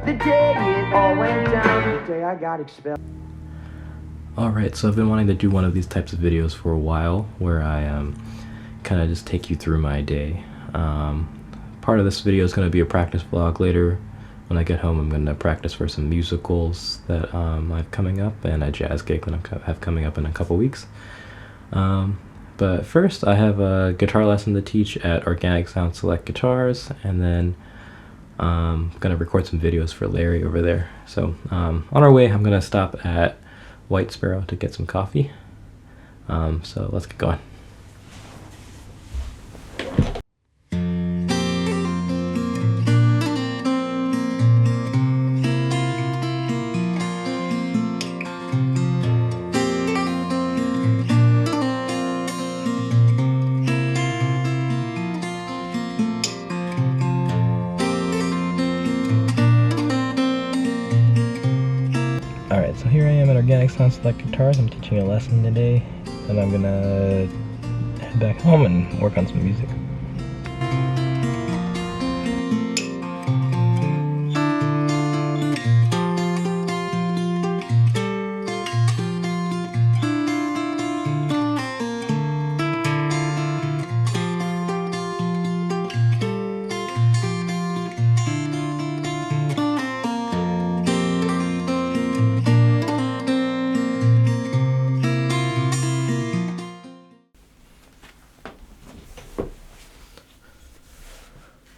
The day it all went down, the day I got expelled. Alright, so I've been wanting to do one of these types of videos for a while, where I kind of just take you through my day. Part of this video is going to be a practice vlog. Later, when I get home, I'm going to practice for some musicals that I have coming up, and a jazz gig that I have coming up in a couple weeks. But first, I have a guitar lesson to teach at Organic Sound Select Guitars, and then I'm going to record some videos for Larry over there. So on our way, I'm going to stop at White Sparrow to get some coffee. So let's get going. Alright, so here I am at Organic Sound Select Guitars. I'm teaching a lesson today, and I'm gonna head back home and work on some music.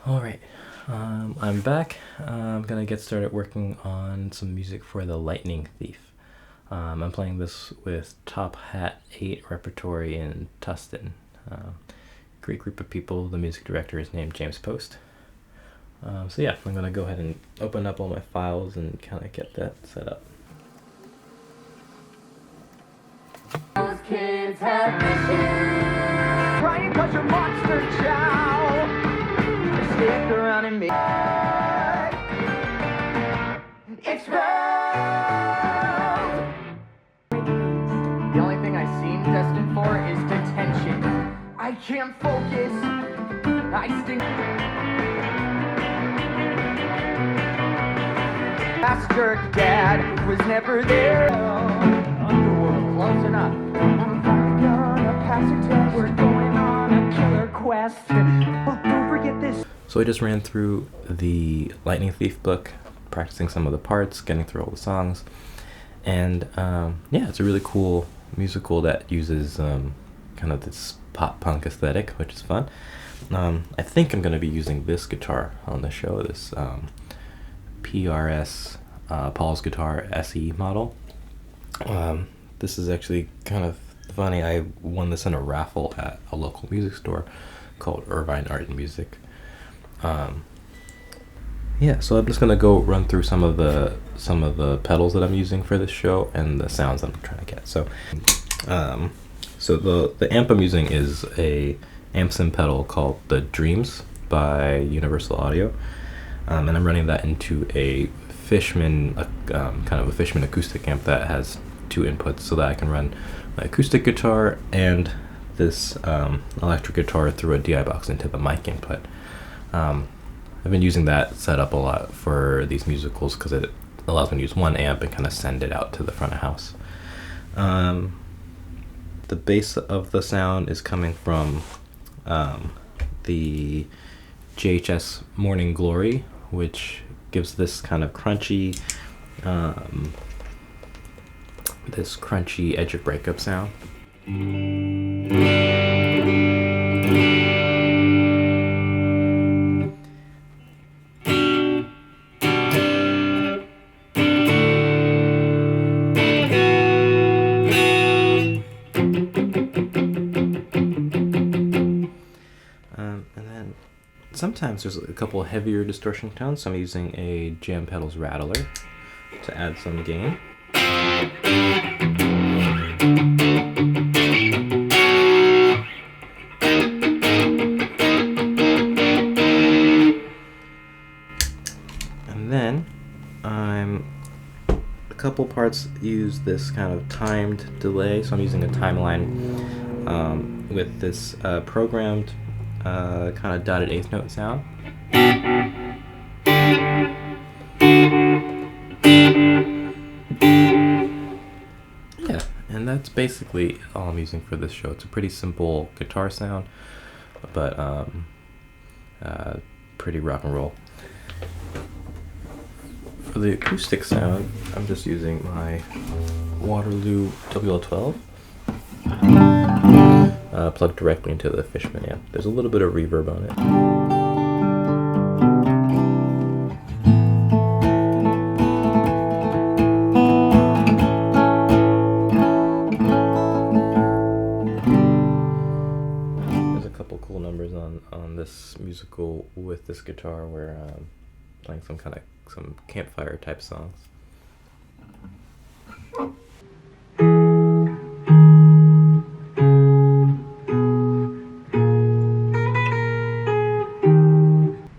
Alright, I'm back. I'm gonna get started working on some music for The Lightning Thief. I'm playing this with Top Hat 8 Repertory in Tustin. Great group of people. The music director is named James Post. So yeah, I'm gonna go ahead and open up all my files and kind of get that set up. Those kids have missions, crying 'cause you're monster chow. Stick around and make expelled. The only thing I seem destined for is detention. I can't focus. I stink. Master Dad was never there. Underworld, close enough. I'm finally gonna pass a test. We're going on a killer quest. Oh, don't forget this. So I just ran through the Lightning Thief book, practicing some of the parts, getting through all the songs, and yeah, it's a really cool musical that uses kind of this pop punk aesthetic, which is fun. I think I'm going to be using this guitar on the show, this PRS Paul's Guitar SE model. This is actually kind of funny. I won this in a raffle at a local music store called Irvine Art and Music. Yeah, so I'm just gonna go run through some of the pedals that I'm using for this show and the sounds that I'm trying to get. So, so the amp I'm using is a amp sim pedal called the Dreams by Universal Audio, and I'm running that into a Fishman, kind of a Fishman acoustic amp that has two inputs, so that I can run my acoustic guitar and this electric guitar through a DI box into the mic input. I've been using that setup a lot for these musicals because it allows me to use one amp and kind of send it out to the front of house. The bass of the sound is coming from the JHS Morning Glory, which gives this kind of crunchy, edge of breakup sound. Sometimes there's a couple heavier distortion tones, so I'm using a Jam Pedals Rattler to add some gain. And then a couple parts use this kind of timed delay, so I'm using a timeline with this programmed kind of dotted eighth note sound. that's basically all I'm using for this show. It's a pretty simple guitar sound, but pretty rock and roll. For the acoustic sound, I'm just using my Waterloo WL12 plugged directly into the Fishman amp. There's a little bit of reverb on it. There's a couple cool numbers on this musical with this guitar where playing some campfire type songs.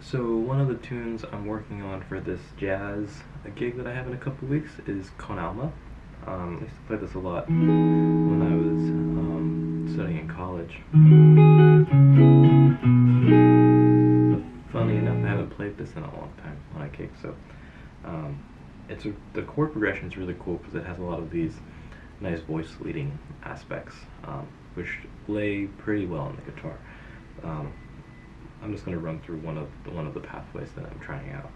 So one of the tunes I'm working on for this jazz gig that I have in a couple weeks is Con Alma. I used to play this a lot when I was studying in college. Funny enough, I haven't played this in a long time on a gig, so the chord progression is really cool because it has a lot of these nice voice leading aspects, which lay pretty well on the guitar. I'm just going to run through one of the pathways that I'm trying out.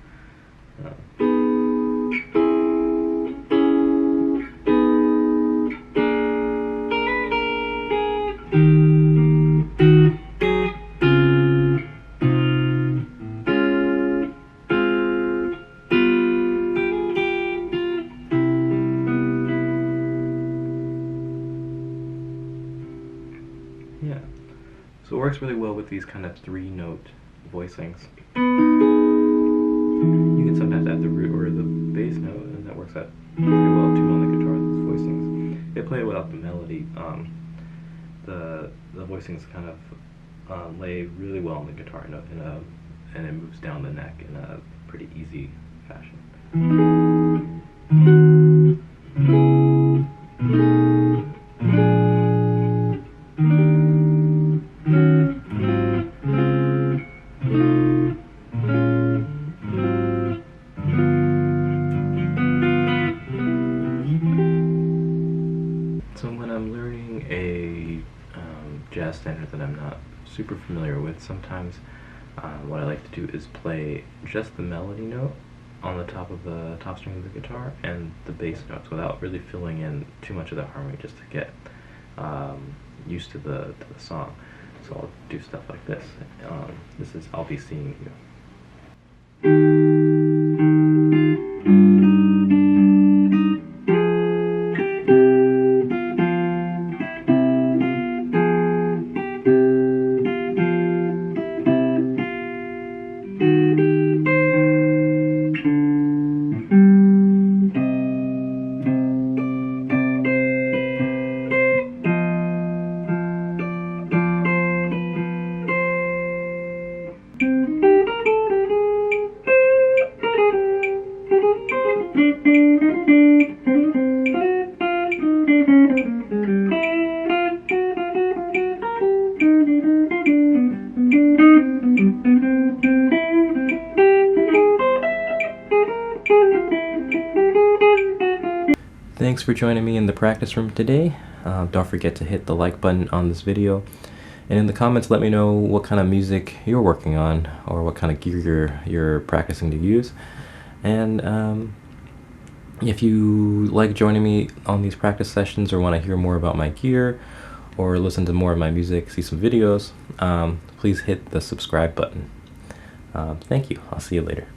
Yeah, so it works really well with these kind of 3-note voicings. You can sometimes add the root or the bass note, and that works out pretty well too on the guitar, these voicings. They play without the melody. The voicings kind of lay really well on the guitar and it moves down the neck in a pretty easy fashion. So when I'm learning a jazz standard that I'm not super familiar with, sometimes what I like to do is play just the melody note on the top of the top string of the guitar and the bass notes without really filling in too much of the harmony, just to get used to the song. So I'll do stuff like this. This is I'll Be Seeing You. Thanks for joining me in the practice room today. Don't forget to hit the like button on this video. And in the comments, let me know what kind of music you're working on or what kind of gear you're practicing to use. And if you like joining me on these practice sessions or want to hear more about my gear or listen to more of my music, see some videos, please hit the subscribe button. Thank you. I'll see you later.